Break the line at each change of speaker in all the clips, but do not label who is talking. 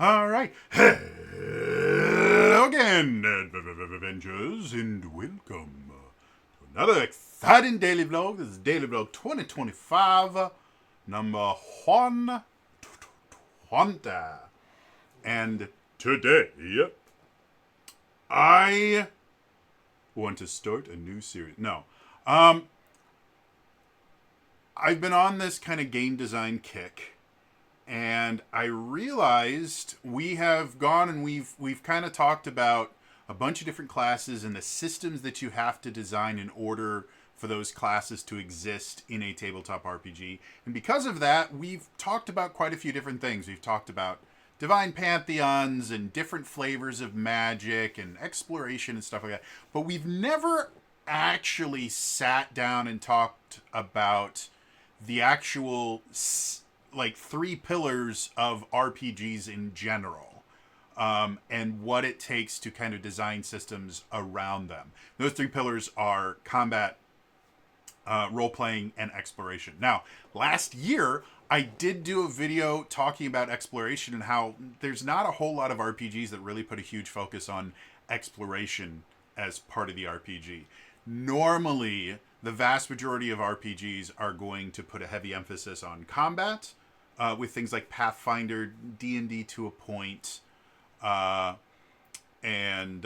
All right. Hello again, Avengers, and welcome to another exciting daily vlog. This is Daily Vlog 2025, number 120. And today, I want to start a new series. No. I've been on this kind of game design kick, and I realized we have gone and we've kind of talked about a bunch of different classes and the systems that you have to design in order for those classes to exist in a tabletop RPG. And because of that, we've talked about quite a few different things. We've talked about divine pantheons and different flavors of magic and exploration and stuff like that. But we've never actually sat down and talked about the actual like three pillars of RPGs in general, and what it takes to kind of design systems around them. Those three pillars are combat, role playing, and exploration. Now, last year I did do a video talking about exploration and how there's not a whole lot of RPGs that really put a huge focus on exploration as part of the RPG. Normally, the vast majority of RPGs are going to put a heavy emphasis on combat, with things like Pathfinder, D&D to a point, and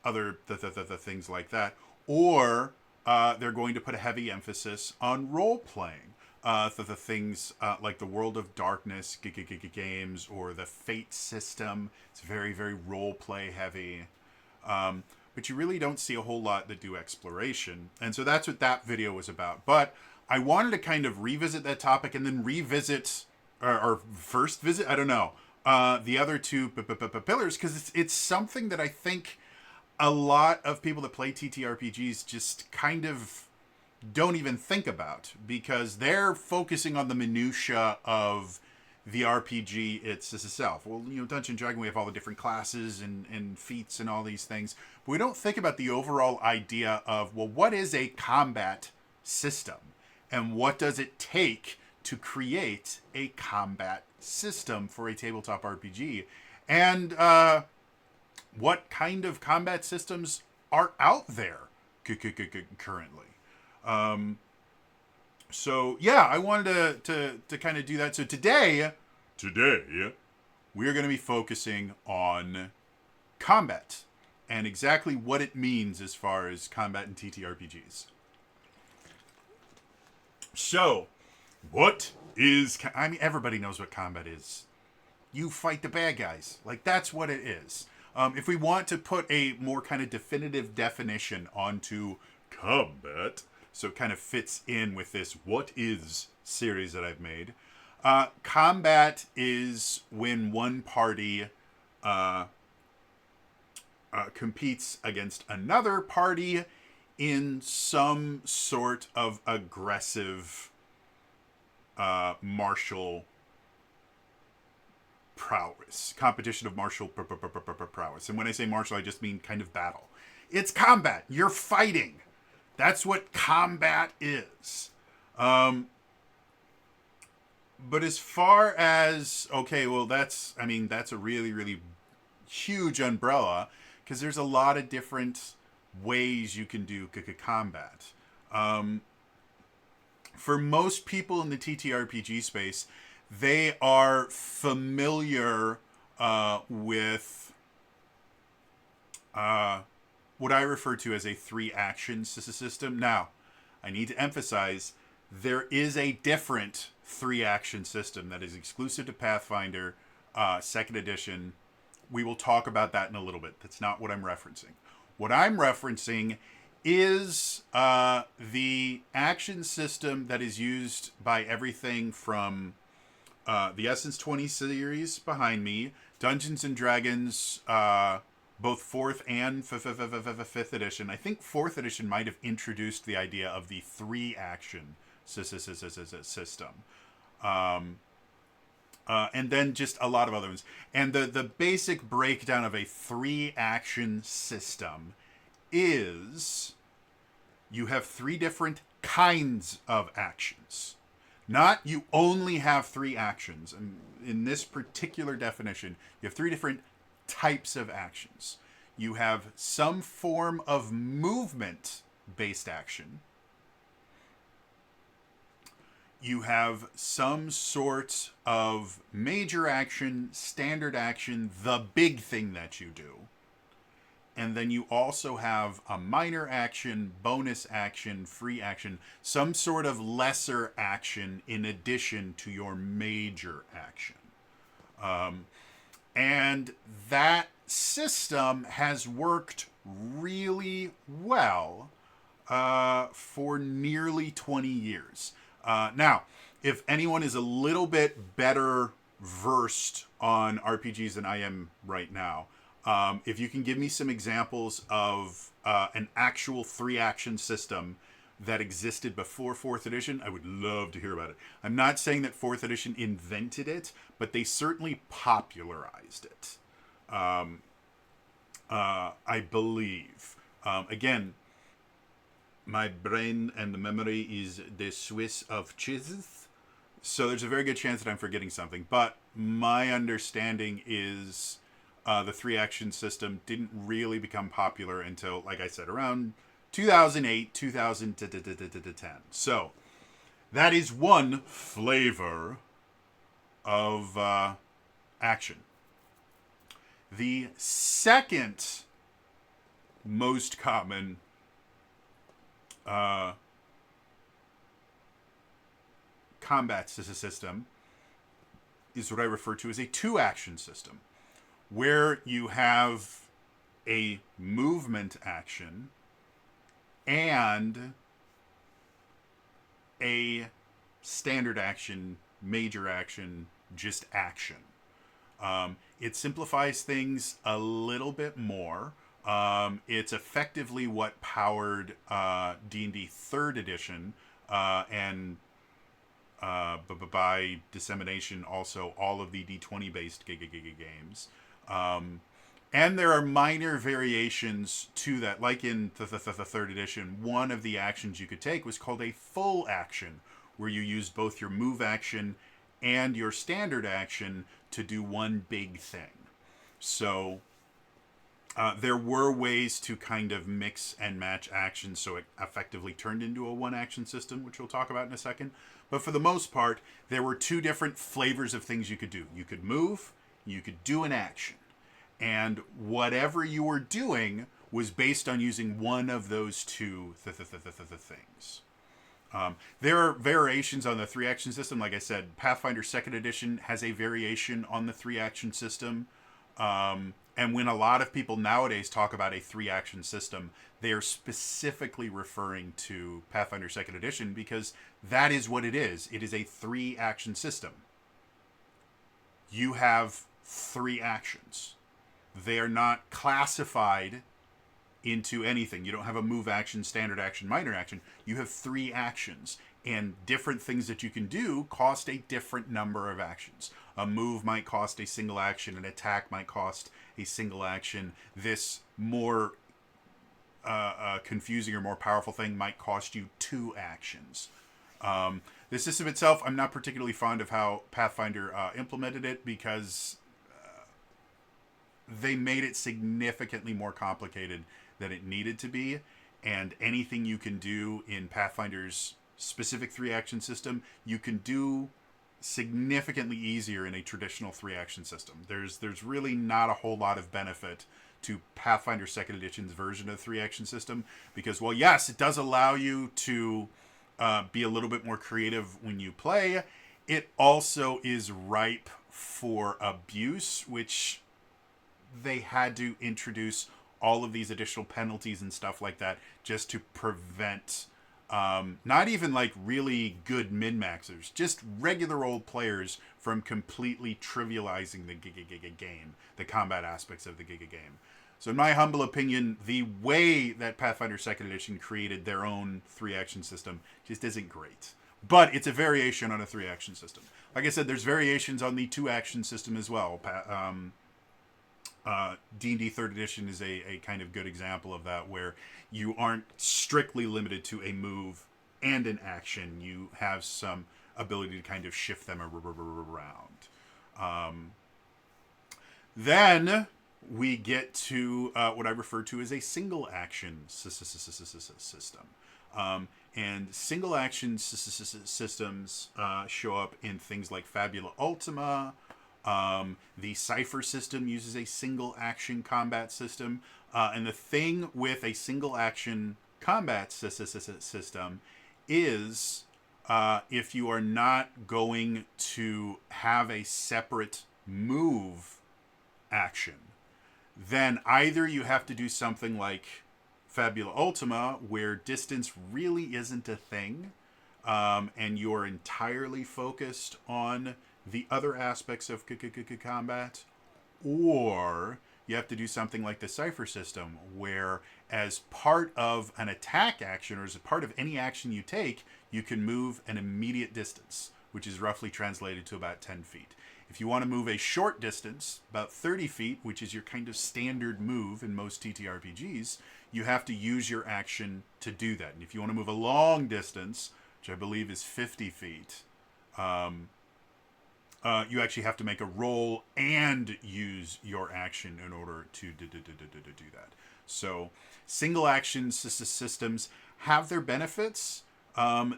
other things like that. Or they're going to put a heavy emphasis on role-playing. The things like the World of Darkness games or the Fate system. It's very, very role-play heavy. But you really don't see a whole lot that do exploration. And so that's what that video was about. But I wanted to kind of revisit that topic and then revisit, or first visit, I don't know, the other two pillars, because it's something that I think a lot of people that play TTRPGs just kind of don't even think about, because they're focusing on the minutia of the RPG itself. Well, Dungeon Dragon, we have all the different classes and feats and all these things, but we don't think about the overall idea of, well, what is a combat system? And what does it take to create a combat system for a tabletop RPG? And what kind of combat systems are out there currently? So yeah, I wanted to kind of do that. So today, we're going to be focusing on combat and exactly what it means as far as combat in TTRPGs. So, what is... I mean, everybody knows what combat is. You fight the bad guys. Like, that's what it is. If we want to put a more kind of definitive definition onto combat, so it kind of fits in with this What Is series that I've made, combat is when one party competes against another party in some sort of aggressive martial prowess. Competition of martial prowess. And when I say martial, I just mean kind of battle. It's combat. You're fighting. That's what combat is. But as far as, okay, well, that's a really, really huge umbrella, because there's a lot of different ways you can do combat. For most people in the TTRPG space, they are familiar with what I refer to as a 3-action system. Now, I need to emphasize, there is a different 3-action system that is exclusive to Pathfinder 2nd edition. We will talk about that in a little bit. That's not what I'm referencing. What I'm referencing is the action system that is used by everything from the Essence 20 series behind me, Dungeons and Dragons, both 4th and 5th edition. I think 4th edition might have introduced the idea of the 3-action system. And then just a lot of other ones. And the basic breakdown of a 3-action system is you have 3 different kinds of actions. Not you only have 3 actions. And in this particular definition, you have 3 different types of actions. You have some form of movement based action. You have some sort of major action, standard action, the big thing that you do. And then you also have a minor action, bonus action, free action, some sort of lesser action in addition to your major action. And that system has worked really well for nearly 20 years. Now, if anyone is a little bit better versed on RPGs than I am right now, if you can give me some examples of an actual 3-action system that existed before 4th edition, I would love to hear about it. I'm not saying that 4th edition invented it, but they certainly popularized it. I believe. Again, my brain and the memory is the Swiss of cheeses. So there's a very good chance that I'm forgetting something. But my understanding is the 3-action system didn't really become popular until, like I said, around 2008, 2010. So that is one flavor of action. The second most common combat system is what I refer to as a 2-action system, where you have a movement action and a standard action, major action, just action. It simplifies things a little bit more. It's effectively what powered D&D 3rd edition and by dissemination also all of the D20 based games. And there are minor variations to that, like in the 3rd edition. One of the actions you could take was called a full action, where you used both your move action and your standard action to do one big thing. So there were ways to kind of mix and match actions so it effectively turned into a 1-action system, which we'll talk about in a second. But for the most part, there were 2 different flavors of things you could do. You could move, you could do an action. And whatever you were doing was based on using one of those 2 things. There are variations on the 3-action system. Like I said, Pathfinder 2nd edition has a variation on the 3-action system. And when a lot of people nowadays talk about a 3-action system, they are specifically referring to Pathfinder 2nd edition because that is what it is. It is a 3-action system. You have 3 actions. They are not classified into anything. You don't have a move action, standard action, minor action. You have 3 actions, and different things that you can do cost a different number of actions. A move might cost a single action. An attack might cost a single action. This more confusing or more powerful thing might cost you 2 actions. The system itself, I'm not particularly fond of how Pathfinder implemented it because they made it significantly more complicated than it needed to be, and anything you can do in Pathfinder's specific 3-action system, you can do significantly easier in a traditional 3-action system. There's really not a whole lot of benefit to Pathfinder 2nd Edition's version of the 3-action system because, well, yes, it does allow you to be a little bit more creative when you play. It also is ripe for abuse, which they had to introduce all of these additional penalties and stuff like that just to prevent not even like really good min-maxers, just regular old players from completely trivializing the game, the combat aspects of the game. So in my humble opinion, the way that Pathfinder 2nd Edition created their own 3-action system just isn't great. But it's a variation on a 3-action system. Like I said, there's variations on the 2-action system as well. D&D 3rd Edition is a kind of good example of that, where you aren't strictly limited to a move and an action. You have some ability to kind of shift them around. Then we get to what I refer to as a single action system. And single action systems show up in things like Fabula Ultima. The Cypher system uses a single action combat system. And the thing with a single action combat system is if you are not going to have a separate move action, then either you have to do something like Fabula Ultima, where distance really isn't a thing, and you're entirely focused on the other aspects of combat, or you have to do something like the Cypher system, where as part of an attack action, or as a part of any action you take, you can move an immediate distance, which is roughly translated to about 10 feet. If you want to move a short distance, about 30 feet, which is your kind of standard move in most TTRPGs, you have to use your action to do that. And if you want to move a long distance, which I believe is 50 feet, you actually have to make a roll and use your action in order to do that. So single action systems have their benefits.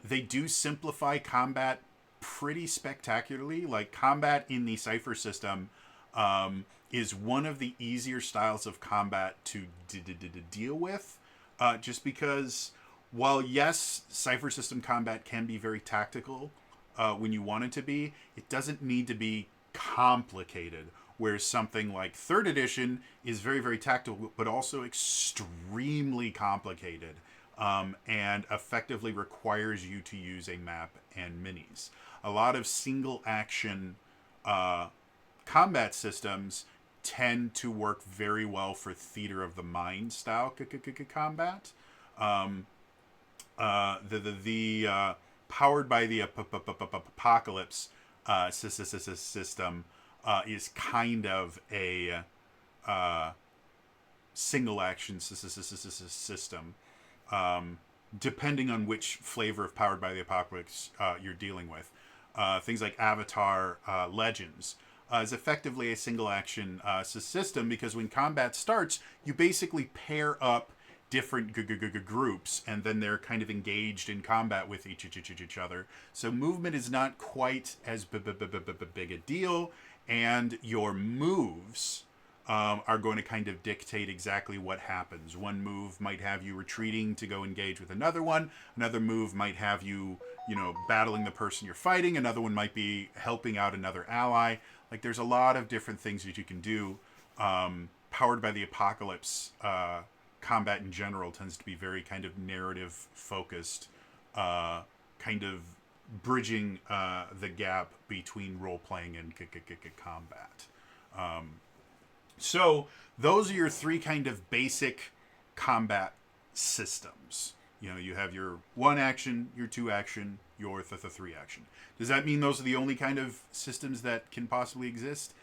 They do simplify combat pretty spectacularly. Like, combat in the Cypher system is one of the easier styles of combat to deal with, just because while yes, Cypher system combat can be very tactical when you want it to be, it doesn't need to be complicated, whereas something like 3rd edition is very, very tactical, but also extremely complicated, and effectively requires you to use a map and minis. A lot of single action combat systems tend to work very well for theater of the mind style combat. The powered by the apocalypse system is kind of a single action system, depending on which flavor of powered by the apocalypse you're dealing with. Things like Avatar Legends is effectively a single action system, because when combat starts, you basically pair up different groups, and then they're kind of engaged in combat with each other. So movement is not quite as big a deal, and your moves are going to kind of dictate exactly what happens. One move might have you retreating to go engage with another one. Another move might have you, battling the person you're fighting. Another one might be helping out another ally. Like, there's a lot of different things that you can do. Powered by the apocalypse, combat in general tends to be very kind of narrative focused, kind of bridging the gap between role playing and combat. So those are your three kind of basic combat systems. You have your 1 action, your 2 action, your 3 action. Does that mean those are the only kind of systems that can possibly exist?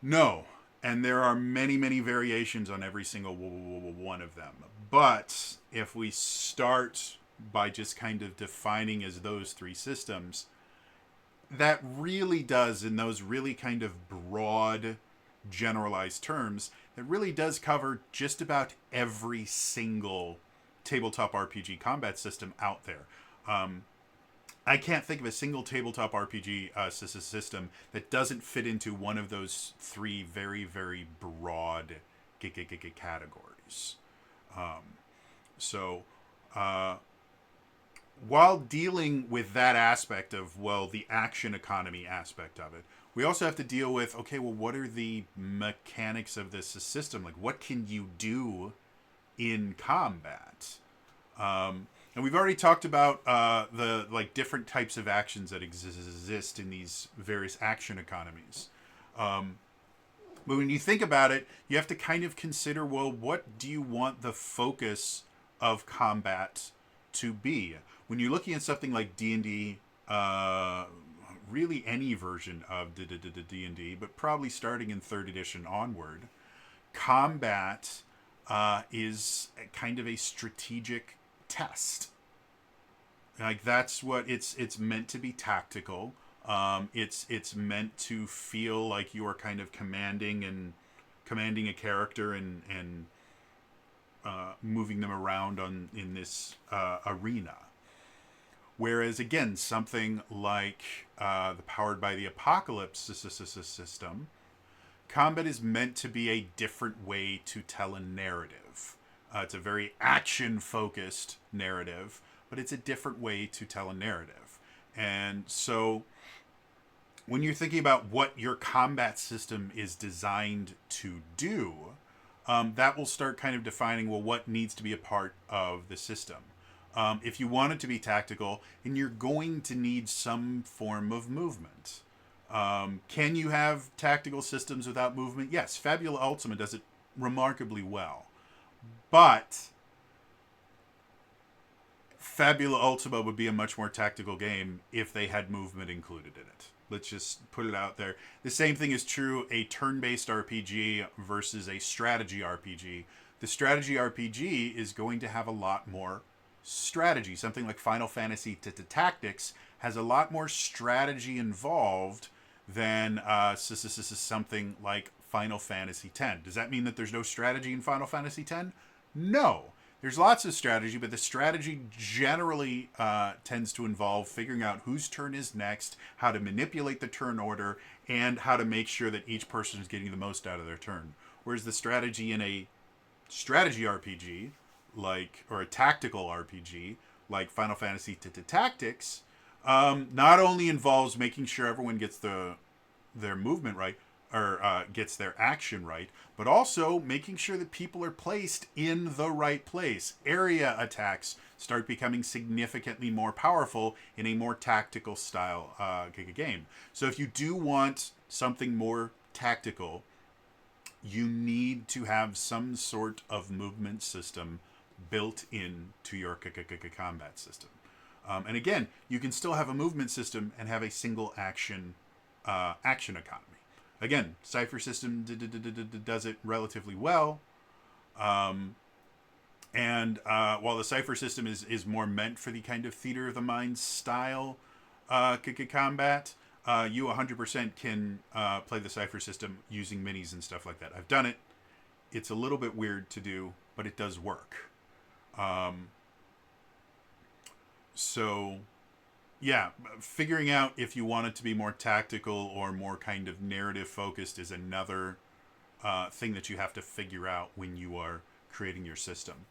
No. And there are many, many variations on every single one of them. But if we start by just kind of defining as those 3 systems, that really does, in those really kind of broad, generalized terms, that really does cover just about every single tabletop RPG combat system out there. I can't think of a single tabletop RPG system that doesn't fit into one of those 3 very, very broad categories. So while dealing with that aspect of, the action economy aspect of it, we also have to deal with, what are the mechanics of this system? Like, what can you do in combat? And we've already talked about the different types of actions that exist in these various action economies. But when you think about it, you have to kind of consider, what do you want the focus of combat to be? When you're looking at something like D&D, really any version of D&D, but probably starting in 3rd edition onward, combat is kind of a strategic test. Like that's what it's meant to be tactical. It's meant to feel like you are kind of commanding a character and moving them around on in this arena. Whereas again, something like the Powered by the Apocalypse system, combat is meant to be a different way to tell a narrative. It's a very action focused narrative, but it's a different way to tell a narrative. And so when you're thinking about what your combat system is designed to do, that will start kind of defining, well, what needs to be a part of the system. If you want it to be tactical, then you're going to need some form of movement. Can you have tactical systems without movement? Yes, Fabula Ultima does it remarkably well. But Fabula Ultima would be a much more tactical game if they had movement included in it. Let's just put it out there. The same thing is true a turn-based RPG versus a strategy RPG. The strategy RPG is going to have a lot more strategy. Something like Final Fantasy Tactics has a lot more strategy involved than something like Final Fantasy X. Does that mean that there's no strategy in Final Fantasy X? No. There's lots of strategy, but the strategy generally tends to involve figuring out whose turn is next, how to manipulate the turn order, and how to make sure that each person is getting the most out of their turn. Whereas the strategy in a strategy RPG, or a tactical RPG, like Final Fantasy Tactics, not only involves making sure everyone gets their movement right, or gets their action right, but also making sure that people are placed in the right place. Area attacks start becoming significantly more powerful in a more tactical style game. So if you do want something more tactical, you need to have some sort of movement system built into your combat system. And again, you can still have a movement system and have a single action economy. Again, Cypher System does it relatively well. And while the Cypher System is more meant for the kind of Theater of the Mind style combat, you 100% can play the Cypher System using minis and stuff like that. I've done it. It's a little bit weird to do, but it does work. So yeah, figuring out if you want it to be more tactical or more kind of narrative focused is another thing that you have to figure out when you are creating your system.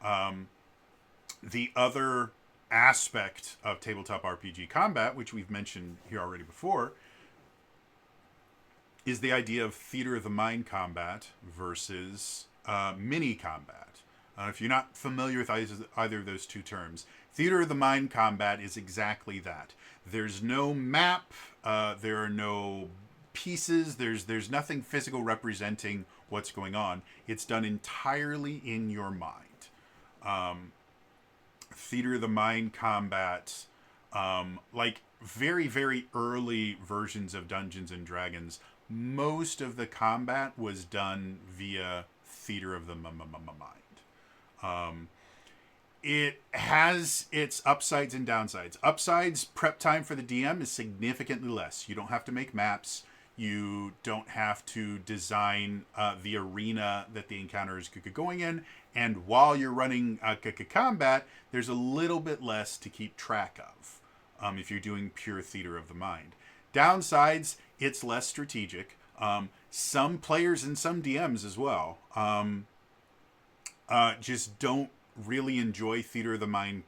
The other aspect of tabletop RPG combat, which we've mentioned here already before, is the idea of theater of the mind combat versus mini combat. If you're not familiar with either of those two terms, theater of the mind combat is exactly that. There's no map, there are no pieces, there's nothing physical representing what's going on. It's done entirely in your mind. Theater of the mind combat, like very, very early versions of Dungeons and Dragons, most of the combat was done via theater of the mind. It has its upsides and downsides. Upsides, prep time for the DM is significantly less. You don't have to make maps. You don't have to design the arena that the encounter is going in. And while you're running combat, there's a little bit less to keep track of if you're doing pure theater of the mind. Downsides, it's less strategic. Some players and some DMs as well just don't really enjoy theater of the mind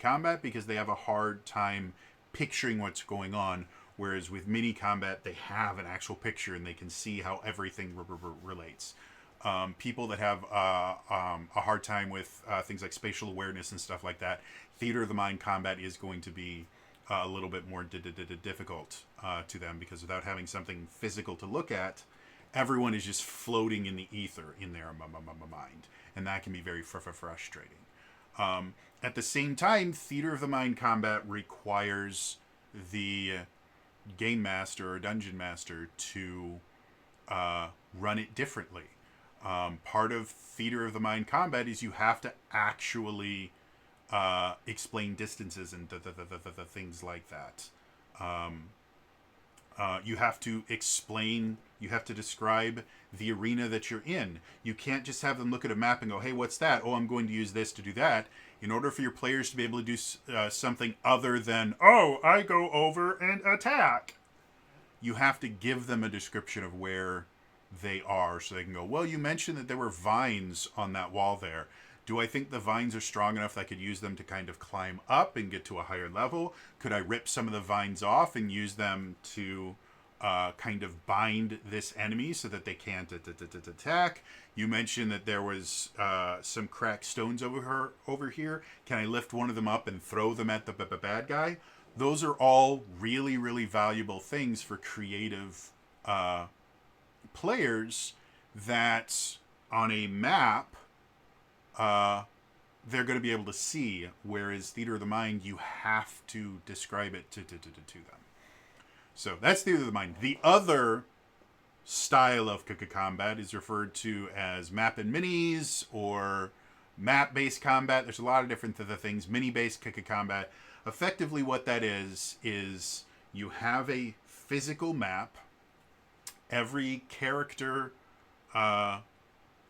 combat because they have a hard time picturing what's going on. Whereas with mini combat, they have an actual picture and they can see how everything relates. People that have a hard time with things like spatial awareness and stuff like that, theater of the mind combat is going to be a little bit more difficult to them, because without having something physical to look at, everyone is just floating in the ether in their mind, and that can be very frustrating. At the same time, theater of the mind combat requires the game master or dungeon master to run it differently. Part of theater of the mind combat is you have to actually explain distances and the things like that. You have to explain, you have to describe the arena that you're in. You can't just have them look at a map and go, hey, what's that? Oh, I'm going to use this to do that. In order for your players to be able to do something other than, oh, I go over and attack, you have to give them a description of where they are so they can go, well, you mentioned that there were vines on that wall there. Do I think the vines are strong enough that I could use them to kind of climb up and get to a higher level? Could I rip some of the vines off and use them to kind of bind this enemy so that they can't attack? You mentioned that there was some cracked stones over here. Can I lift one of them up and throw them at the bad guy? Those are all really, really valuable things for creative players that on a map they're going to be able to see, whereas Theater of the Mind, you have to describe it to them. So that's Theater of the Mind. The other style of combat is referred to as map and minis or map-based combat. There's a lot of different things. Mini-based combat. Effectively what that is you have a physical map. Every character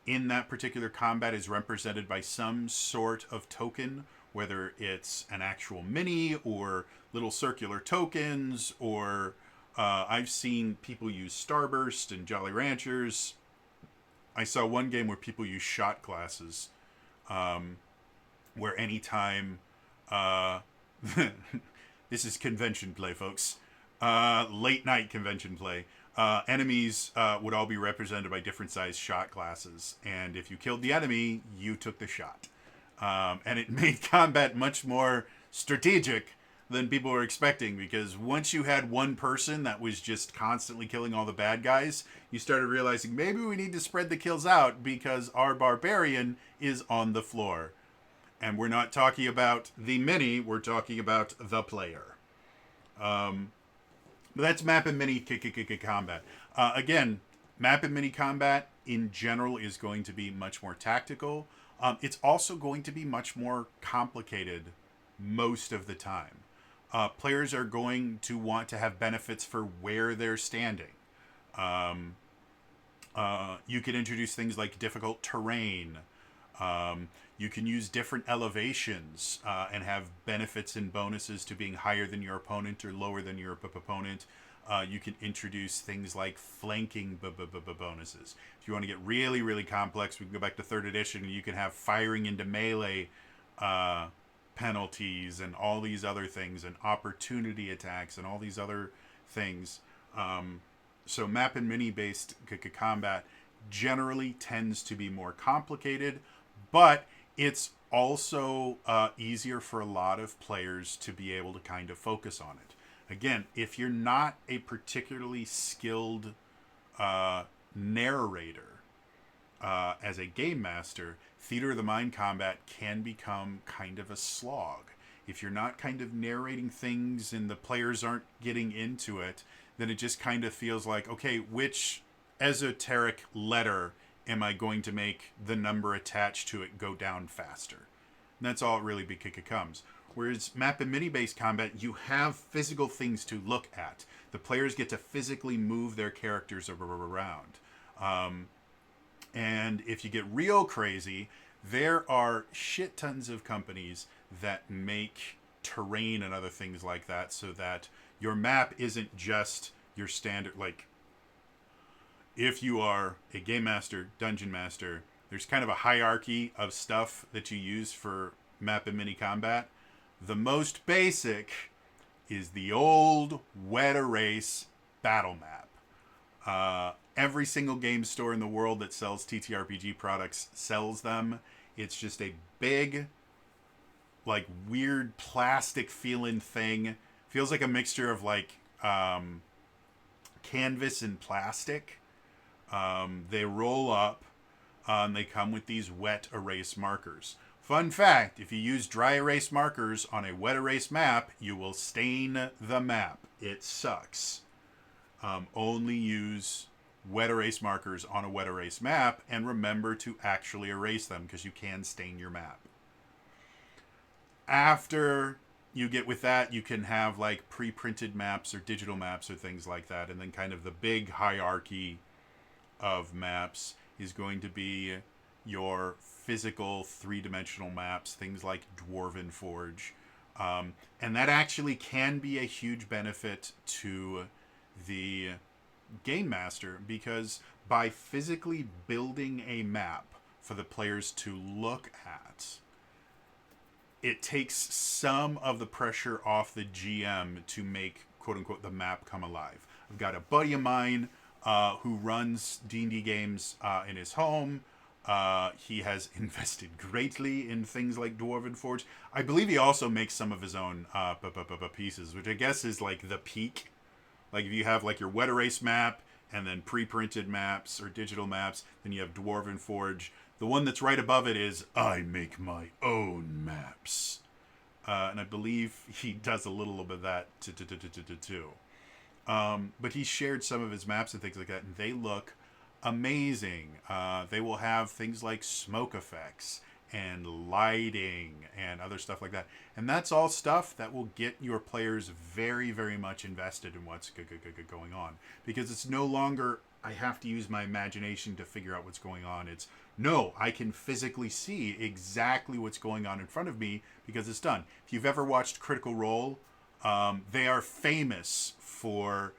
in that particular combat is represented by some sort of token, whether it's an actual mini or little circular tokens, or I've seen people use Starburst and Jolly Ranchers. I saw one game where people use shot glasses, where anytime this is convention play, folks, late night convention play. Enemies would all be represented by different sized shot glasses, and if you killed the enemy, you took the shot. And it made combat much more strategic than people were expecting, because once you had one person that was just constantly killing all the bad guys, you started realizing maybe we need to spread the kills out because our barbarian is on the floor. And we're not talking about the mini, we're talking about the player. But that's map and mini combat. Again, map and mini combat in general is going to be much more tactical. It's also going to be much more complicated most of the time. Players are going to want to have benefits for where they're standing. You can introduce things like difficult terrain. You can use different elevations and have benefits and bonuses to being higher than your opponent or lower than your opponent. You can introduce things like flanking bonuses. If you want to get really, really complex, we can go back to 3rd edition and you can have firing into melee penalties and all these other things, and opportunity attacks and all these other things. So map and mini based combat generally tends to be more complicated, but it's also easier for a lot of players to be able to kind of focus on it. Again, if you're not a particularly skilled narrator as a game master, Theater of the Mind combat can become kind of a slog. If you're not kind of narrating things and the players aren't getting into it, then it just kind of feels like, okay, which esoteric letter am I going to make the number attached to it go down faster? And that's all it really becomes. Whereas map and mini-based combat, you have physical things to look at. The players get to physically move their characters around. And if you get real crazy, there are shit tons of companies that make terrain and other things like that, so that your map isn't just your standard, like, if you are a game master, dungeon master, there's kind of a hierarchy of stuff that you use for map and mini combat. The most basic is the old wet erase battle map. Every single game store in the world that sells TTRPG products sells them. It's just a big, like, weird plastic feeling thing. Feels like a mixture of like canvas and plastic. They roll up and they come with these wet erase markers. Fun fact, if you use dry erase markers on a wet erase map, you will stain the map. It sucks. Only use wet erase markers on a wet erase map, and remember to actually erase them because you can stain your map. After you get with that, you can have like pre-printed maps or digital maps or things like that, and then kind of the big hierarchy of maps is going to be your physical three-dimensional maps, things like Dwarven Forge, and that actually can be a huge benefit to the game master, because by physically building a map for the players to look at, it takes some of the pressure off the GM to make quote unquote the map come alive. I've got a buddy of mine who runs D&D games in his home. He has invested greatly in things like Dwarven Forge. I believe he also makes some of his own pieces, which I guess is like the peak. Like if you have like your wet erase map and then pre-printed maps or digital maps, then you have Dwarven Forge. The one that's right above it is I make my own maps. And I believe he does a little bit of that too. But he shared some of his maps and things like that, and they look amazing. They will have things like smoke effects and lighting and other stuff like that. And that's all stuff that will get your players very, very much invested in what's going on. Because it's no longer, I have to use my imagination to figure out what's going on. It's, no, I can physically see exactly what's going on in front of me because it's done. If you've ever watched Critical Role, they are famous for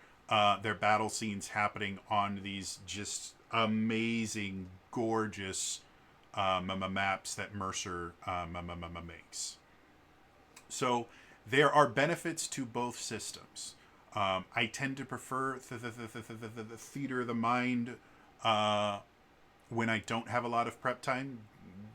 their battle scenes happening on these just amazing, gorgeous maps that Mercer makes. So there are benefits to both systems. I tend to prefer the Theater of the Mind when I don't have a lot of prep time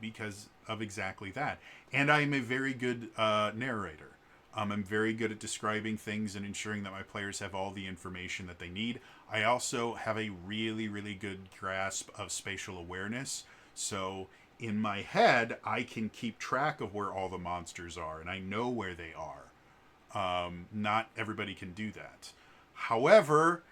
because of exactly that. And I'm a very good narrator. I'm very good at describing things and ensuring that my players have all the information that they need. I also have a really, really good grasp of spatial awareness. So in my head, I can keep track of where all the monsters are, and I know where they are. Not everybody can do that. However,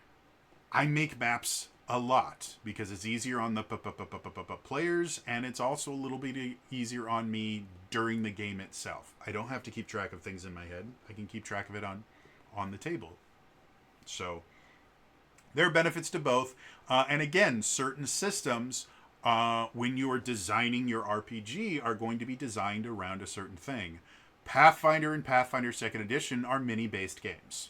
I make maps a lot because it's easier on the players, and it's also a little bit easier on me during the game itself. I don't have to keep track of things in my head. I can keep track of it on the table. So there are benefits to both. And again, certain systems, when you are designing your RPG, are going to be designed around a certain thing. Pathfinder and Pathfinder 2nd Edition are mini-based games.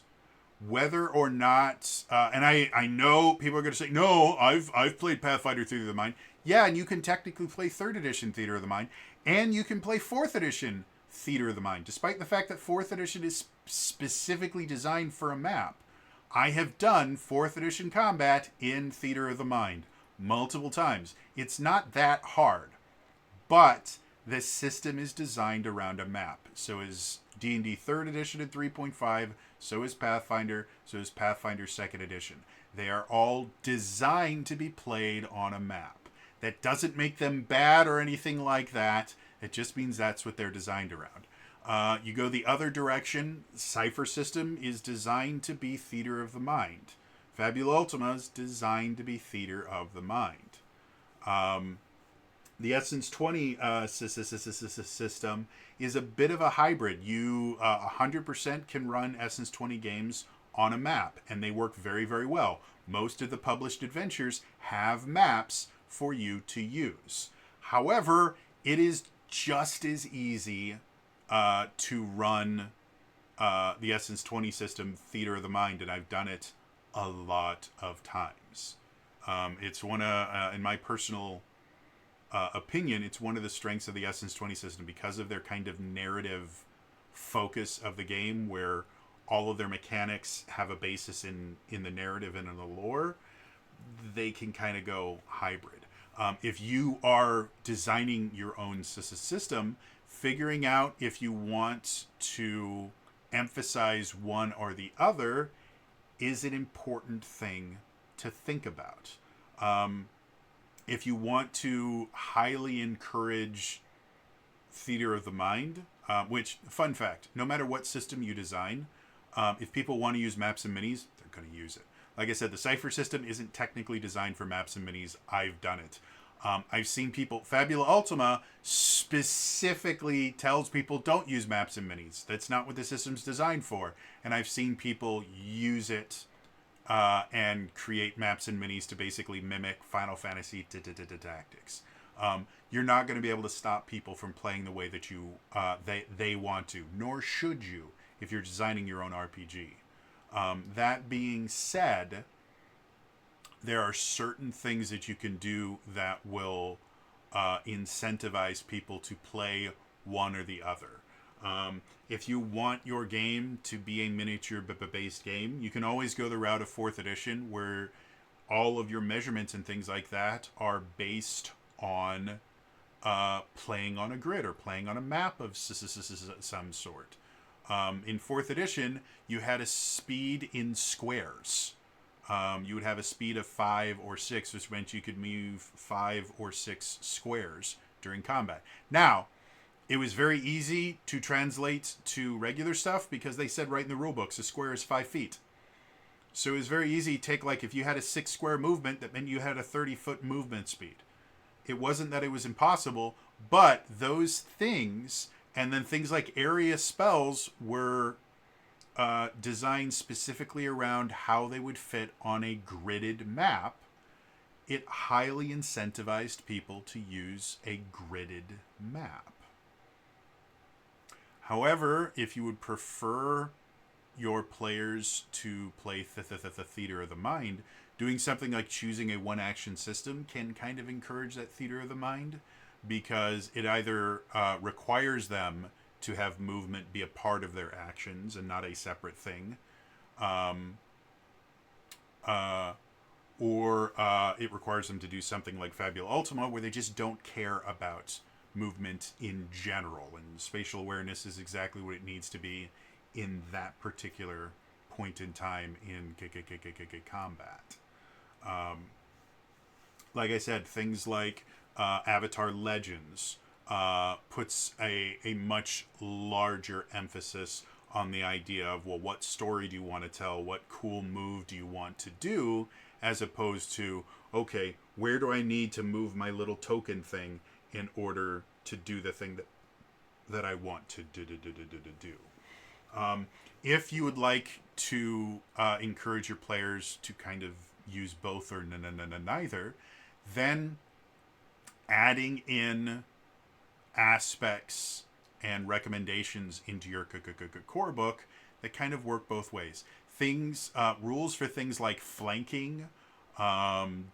Whether or not, and I know people are going to say, no, I've played Pathfinder Theater of the Mind. Yeah, and you can technically play 3rd Edition Theater of the Mind, and you can play 4th Edition Theater of the Mind, despite the fact that 4th Edition is specifically designed for a map. I have done 4th Edition combat in Theater of the Mind multiple times. It's not that hard, but the system is designed around a map. So is D&D 3rd Edition and 3.5, so is Pathfinder, so is Pathfinder 2nd Edition. They are all designed to be played on a map. That doesn't make them bad or anything like that. It just means that's what they're designed around. You go the other direction, Cypher System is designed to be Theater of the Mind. Fabula Ultima is designed to be Theater of the Mind. The Essence 20 system is a bit of a hybrid. You 100% can run Essence 20 games on a map, and they work very, very well. Most of the published adventures have maps for you to use. However, it is just as easy to run the Essence 20 system Theater of the Mind, and I've done it a lot of times. It's one of, in my personal opinion, it's one of the strengths of the Essence 20 system because of their kind of narrative focus of the game, where all of their mechanics have a basis in the narrative and in the lore. They can kind of go hybrid. If you are designing your own system, figuring out if you want to emphasize one or the other is an important thing to think about. If you want to highly encourage Theater of the Mind, which, fun fact, no matter what system you design, if people want to use maps and minis, they're going to use it. Like I said, the Cypher system isn't technically designed for maps and minis. I've done it. I've seen people, Fabula Ultima specifically tells people don't use maps and minis. That's not what the system's designed for. And I've seen people use it and create maps and minis to basically mimic Final Fantasy tactics. You're not going to be able to stop people from playing the way that they want to, nor should you if you're designing your own RPG. That being said, there are certain things that you can do that will incentivize people to play one or the other. If you want your game to be a miniature based game, you can always go the route of 4th edition, where all of your measurements and things like that are based on playing on a grid or playing on a map of some sort. In 4th edition, you had a speed in squares. You would have a speed of 5 or 6, which meant you could move 5 or 6 squares during combat. Now, it was very easy to translate to regular stuff because they said right in the rulebooks, a square is 5 feet. So it was very easy to take, like, if you had a 6 square movement, that meant you had a 30-foot movement speed. It wasn't that it was impossible, but those things, and then things like area spells were designed specifically around how they would fit on a gridded map. It highly incentivized people to use a gridded map. However, if you would prefer your players to play Theater of the Mind, doing something like choosing a one-action system can kind of encourage that Theater of the Mind, because it either requires them to have movement be a part of their actions and not a separate thing, or it requires them to do something like Fabula Ultima, where they just don't care about movement in general, and spatial awareness is exactly what it needs to be in that particular point in time in combat. Like I said, things like Avatar Legends puts a much larger emphasis on the idea of, well, what story do you want to tell? What cool move do you want to do? As opposed to, okay, where do I need to move my little token thing in order to do the thing that I want to do. If you would like to encourage your players to kind of use both or neither, then adding in aspects and recommendations into your core book that kind of work both ways. Things, rules for things like flanking,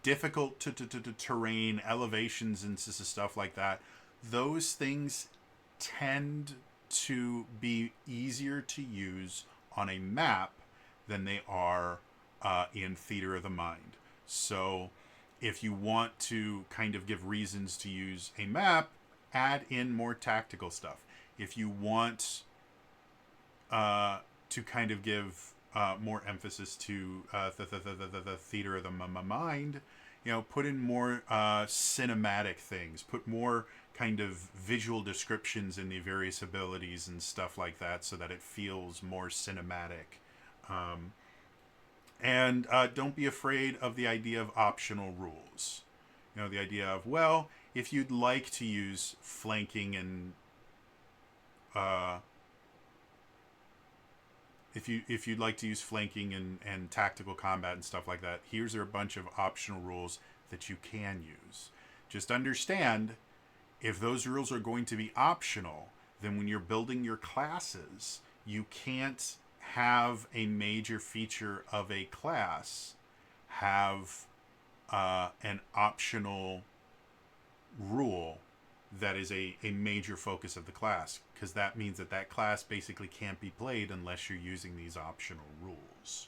difficult to terrain, elevations, and stuff like that. Those things tend to be easier to use on a map than they are in Theater of the Mind. So if you want to kind of give reasons to use a map, add in more tactical stuff. If you want to kind of give more emphasis to the Theater of the Mind, you know, put in more cinematic things, put more kind of visual descriptions in the various abilities and stuff like that, so that it feels more cinematic. And don't be afraid of the idea of optional rules. You know, the idea of, well, if you'd like to use flanking and if you'd like to use flanking and tactical combat and stuff like that, here's a bunch of optional rules that you can use. Just understand, if those rules are going to be optional, then when you're building your classes, you can't have a major feature of a class have an optional rule that is a major focus of the class, because that means that class basically can't be played unless you're using these optional rules.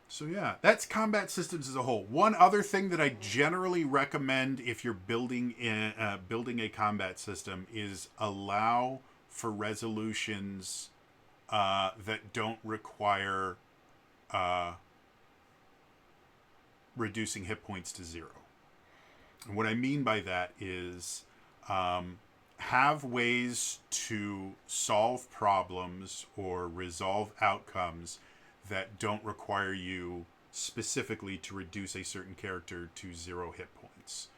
So yeah, that's combat systems as a whole. One other thing that I generally recommend if you're building a combat system is allow for resolutions that don't require reducing hit points to 0. And what I mean by that is have ways to solve problems or resolve outcomes that don't require you specifically to reduce a certain character to 0 hit points.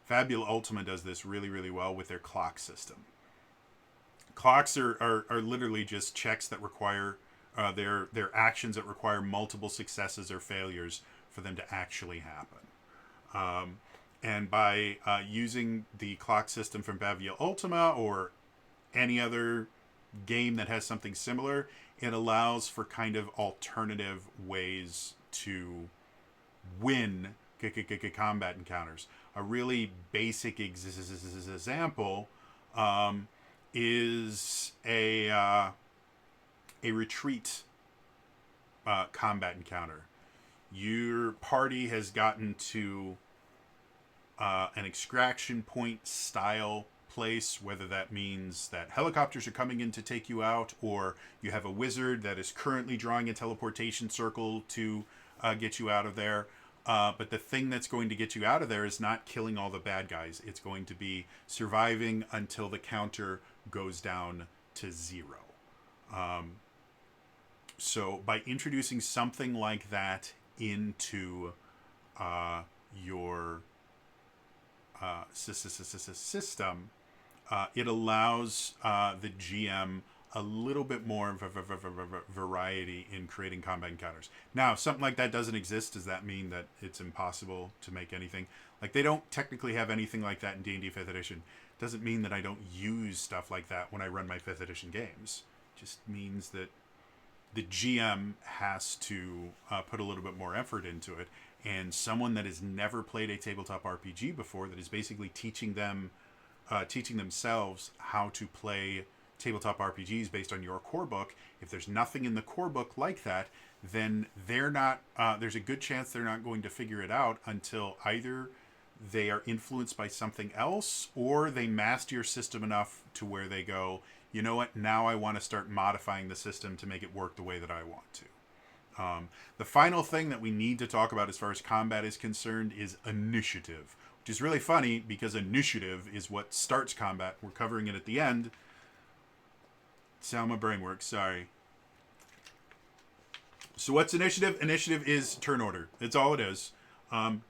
Fabula Ultima does this really, really well with their clock system. Clocks are literally just checks that require their actions that require multiple successes or failures for them to actually happen. And by using the clock system from Fabula Ultima or any other game that has something similar, it allows for kind of alternative ways to win combat encounters. A really basic example is a retreat combat encounter. Your party has gotten to an extraction point style place, whether that means that helicopters are coming in to take you out, or you have a wizard that is currently drawing a teleportation circle to get you out of there. But the thing that's going to get you out of there is not killing all the bad guys. It's going to be surviving until the counter goes down to 0. So by introducing something like that into your system, it allows the GM a little bit more variety in creating combat encounters. Now, if something like that doesn't exist, does that mean that it's impossible to make anything? Like, they don't technically have anything like that in D&D 5th edition. Doesn't mean that I don't use stuff like that when I run my 5th edition games. Just means that the GM has to put a little bit more effort into it. And someone that has never played a tabletop RPG before, that is basically teaching themselves how to play tabletop RPGs based on your core book. If there's nothing in the core book like that, then they're not. There's a good chance they're not going to figure it out until either they are influenced by something else, or they master your system enough to where they go, you know what, now I want to start modifying the system to make it work the way that I want to. The final thing that we need to talk about as far as combat is concerned is initiative, which is really funny because initiative is what starts combat. We're covering it at the end. That's how my brain works, sorry. So what's initiative? Initiative is turn order. That's all it is.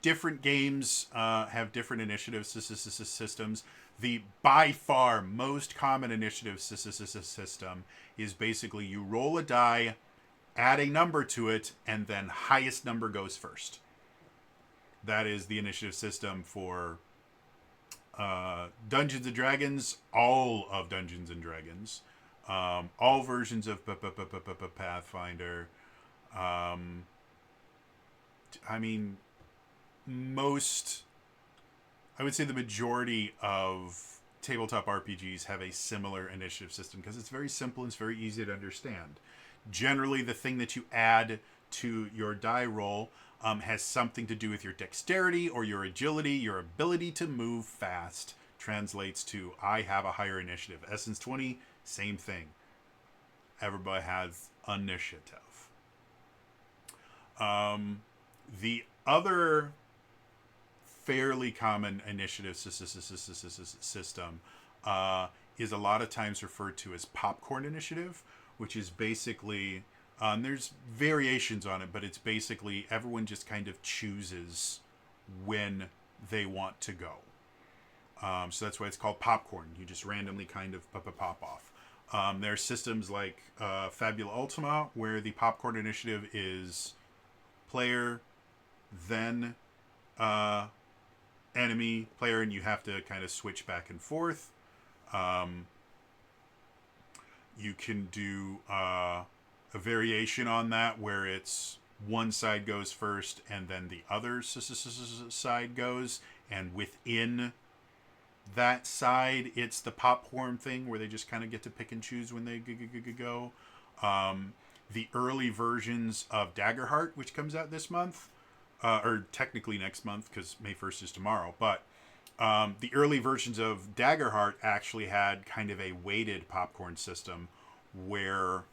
Different games have different initiative systems. The by far most common initiative system is basically you roll a die, add a number to it, and then highest number goes first. That is the initiative system for Dungeons and Dragons, all of Dungeons and Dragons, all versions of Pathfinder. I mean, I would say the majority of tabletop RPGs have a similar initiative system because it's very simple and it's very easy to understand. Generally, the thing that you add to your die roll has something to do with your dexterity or your agility. Your ability to move fast translates to I have a higher initiative. Essence 20, same thing. Everybody has initiative. The other fairly common initiative system is a lot of times referred to as popcorn initiative, which is basically, there's variations on it, but it's basically everyone just kind of chooses when they want to go. So that's why it's called popcorn. You just randomly kind of pop off. There are systems like Fabula Ultima, where the popcorn initiative is player, then enemy, player, and you have to kind of switch back and forth. You can do a variation on that where it's one side goes first and then the other side goes, and within that side it's the popcorn thing where they just kind of get to pick and choose when they go. The early versions of Daggerheart, which comes out this month, or technically next month because May 1st is tomorrow, but the early versions of Daggerheart actually had kind of a weighted popcorn system where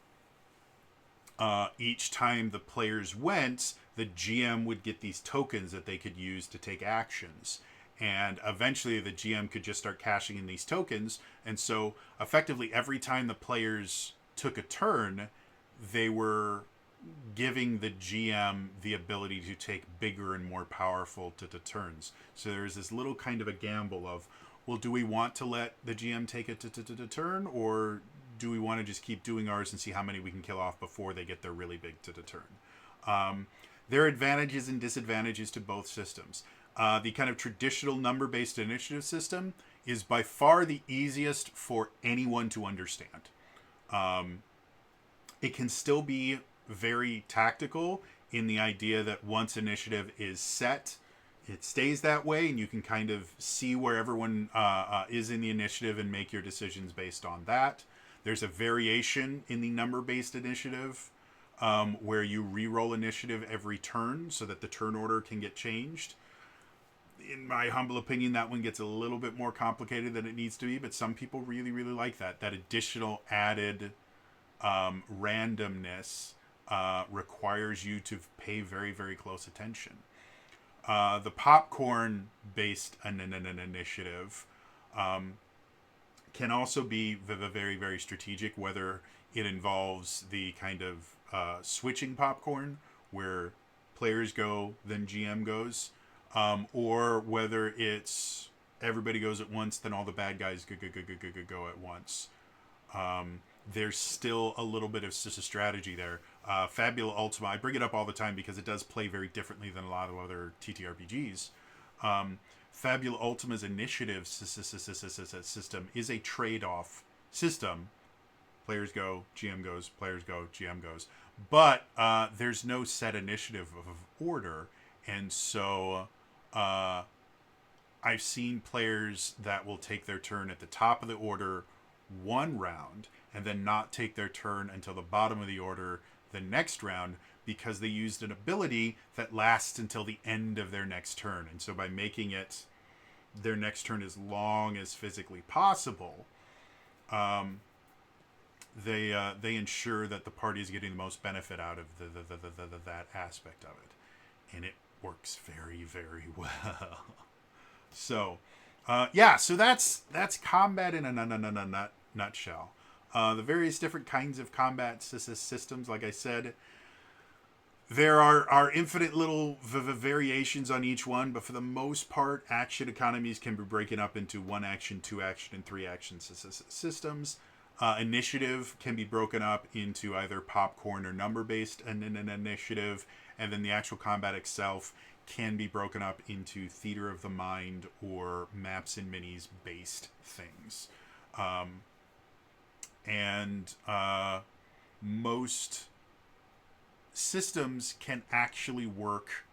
each time the players went, the GM would get these tokens that they could use to take actions. And eventually the GM could just start cashing in these tokens. And so effectively every time the players took a turn, they were giving the GM the ability to take bigger and more powerful turns. So there's this little kind of a gamble of, well, do we want to let the GM take a turn, or do we want to just keep doing ours and see how many we can kill off before they get their really big turn? There are advantages and disadvantages to both systems. The kind of traditional number-based initiative system is by far the easiest for anyone to understand. It can still be very tactical in the idea that once initiative is set, it stays that way, and you can kind of see where everyone is in the initiative and make your decisions based on that. There's a variation in the number-based initiative where you re-roll initiative every turn so that the turn order can get changed. In my humble opinion, that one gets a little bit more complicated than it needs to be, but some people really, really like that. That additional added randomness requires you to pay very, very close attention. The popcorn-based initiative can also be very, very strategic, whether it involves the kind of switching popcorn, where players go, then GM goes, or whether it's everybody goes at once, then all the bad guys go at once. There's still a little bit of strategy there. Fabula Ultima, I bring it up all the time because it does play very differently than a lot of other TTRPGs. Fabula Ultima's initiative system is a trade-off system. Players go, GM goes, players go, GM goes. But there's no set initiative of order. And so I've seen players that will take their turn at the top of the order one round and then not take their turn until the bottom of the order the next round, because they used an ability that lasts until the end of their next turn. And so by making it their next turn as long as physically possible, they ensure that the party is getting the most benefit out of that aspect of it. And it works very, very well. So, so that's combat in a nutshell. The various different kinds of combat systems, like I said, there are infinite little variations on each one, but for the most part, action economies can be broken up into 1 action, 2 action, and 3 action systems. Initiative can be broken up into either popcorn or number-based initiative, and then the actual combat itself can be broken up into theater of the mind or maps and minis based things. Most systems can actually work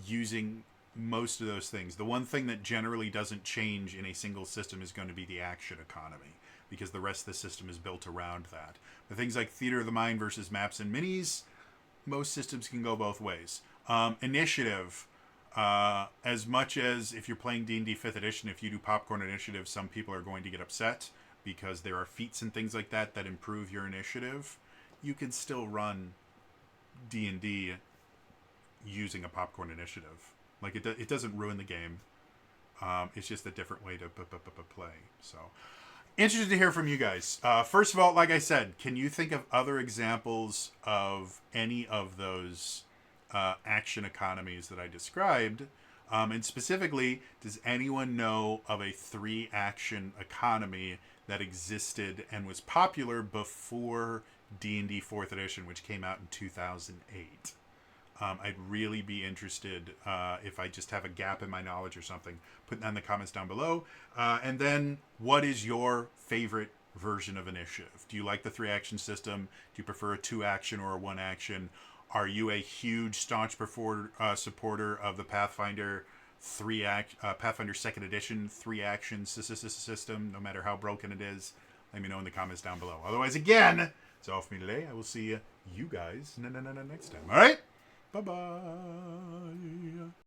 using most of those things. The one thing that generally doesn't change in a single system is going to be the action economy, because the rest of the system is built around that. The things like theater of the mind versus maps and minis, most systems can go both ways. Initiative, as much as if you're playing D&D 5th edition, if you do popcorn initiative, some people are going to get upset because there are feats and things like that that improve your initiative. You can still run D&D using a popcorn initiative. Like, it doesn't ruin the game. It's just a different way to play. So, interested to hear from you guys. First of all, like I said, can you think of other examples of any of those action economies that I described? And specifically, does anyone know of a 3-action economy that existed and was popular before D&D 4th edition, which came out in 2008? I'd really be interested if I just have a gap in my knowledge or something. Put that in the comments down below. And then, what is your favorite version of initiative? Do you like the 3-action system? Do you prefer a 2-action or a 1-action? Are you a huge, staunch supporter of the Pathfinder Pathfinder 2nd Edition 3-action system, no matter how broken it is? Let me know in the comments down below. Otherwise, again, it's all for me today. I will see you guys next time. All right? Bye-bye.